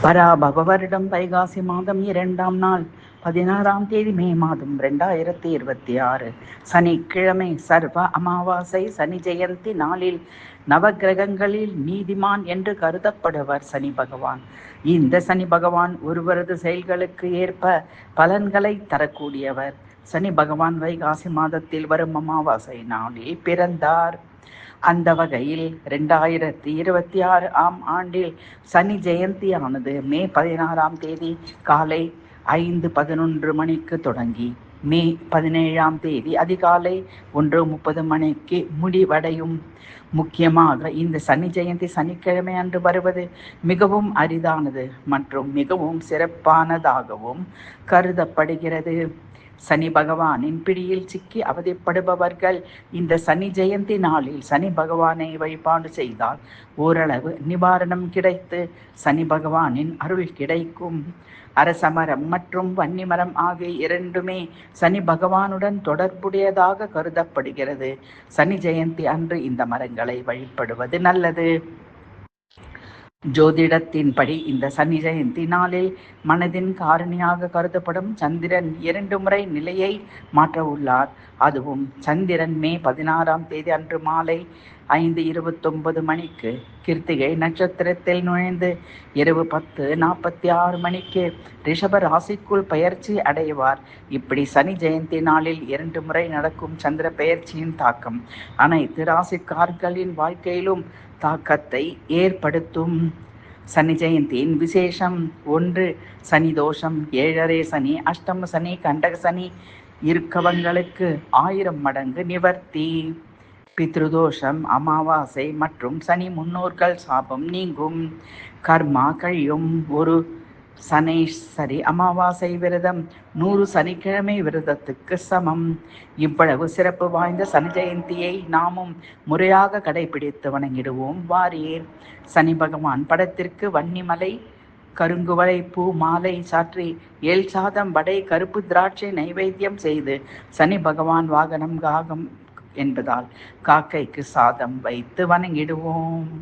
பராபவ வருடம் வைகாசி மாதம் 2ஆம் நாள் 16ஆம் தேதி மே மாதம் 2026 சனிக்கிழமை சர்வ அமாவாசை சனி ஜெயந்தி நாளில் நவகிரகங்களில் நீதிமான் என்று கருதப்படுவர் சனி பகவான். இந்த சனி பகவான் ஒருவரது செயல்களுக்கு ஏற்ப பலன்களை தரக்கூடியவர். சனி பகவான் வைகாசி மாதத்தில் வரும் அமாவாசை நாளில் பிறந்தார். அந்த வகையில் 2026ஆம் ஆண்டில் சனி ஜெயந்தியானது மே 16ஆம் தேதி காலை 5:11 மணிக்கு தொடங்கி மே 17ஆம் தேதி அதிகாலை 1:30 மணிக்கு முடிவடையும். முக்கியமாக இந்த சனி ஜெயந்தி சனிக்கிழமை அன்று வருவது மிகவும் அரிதானது மற்றும் மிகவும் சிறப்பானதாகவும் கருதப்படுகிறது. சனி பகவானின் பிடியில் சிக்கி அவதிப்படுபவர்கள் இந்த சனி ஜெயந்தி நாளில் சனி பகவானை வழிபாடு செய்தால் ஓரளவு நிவாரணம் கிடைத்து சனி பகவானின் அருள் கிடைக்கும். அரசமரம் மற்றும் வன்னிமரம் ஆகிய இரண்டுமே சனி பகவானுடன் தொடர்புடையதாக கருதப்படுகிறது. சனி ஜெயந்தி அன்று இந்த மரங்களை வழிபடுவது நல்லது. ஜோதிடத்தின்படி இந்த சனி ஜெயந்தி நாளில் மனதின் காரணியாக கருதப்படும் சந்திரன் 2 முறை நிலையை மாற்ற உள்ளார். அதுவும் சந்திரன் மே 16ஆம் தேதி அன்று மாலை 5:29 மணிக்கு கிருத்திகை நட்சத்திரத்தில் நுழைந்து இரவு 10:46 மணிக்கு ரிஷப ராசிக்குள் பெயர்ச்சி அடைவார். இப்படி சனி ஜெயந்தி நாளில் 2 முறை நடக்கும் சந்திர பெயர்ச்சியின் தாக்கம் அனைத்து ராசிக்காரர்களின் வாழ்க்கையிலும் தாக்கத்தை ஏற்படுத்தும். சனி ஜெயந்தியின் விசேஷம் 1. சனி தோஷம், 7.5 சனி, அஷ்டம சனி, கண்டக சனி இருக்கவங்களுக்கு 1000 மடங்கு நிவர்த்தி. பித்ருதோஷம், அமாவாசை மற்றும் சனி முன்னோர்கள் சாபம் நீங்கும். கர்மா கழியும். ஒரு சனேஸ்வரி அமாவாசை விரதம் 100 சனிக்கிழமை விரதத்துக்கு சமம். இவ்வளவு சிறப்பு வாய்ந்த சனி ஜெயந்தியை நாமும் முறையாக கடைபிடித்து வணங்கிடுவோம் வாரீர். சனி பகவான் படத்திற்கு வன்னிமலை கருங்குவளை பூ மாலை சாற்றி எல் சாதம் வடை கருப்பு திராட்சை நைவேத்தியம் செய்து சனி பகவான் வாகனம் காகம் என்பதால் காக்கைக்கு சாதம் வைத்து வணங்கிடுவோம்.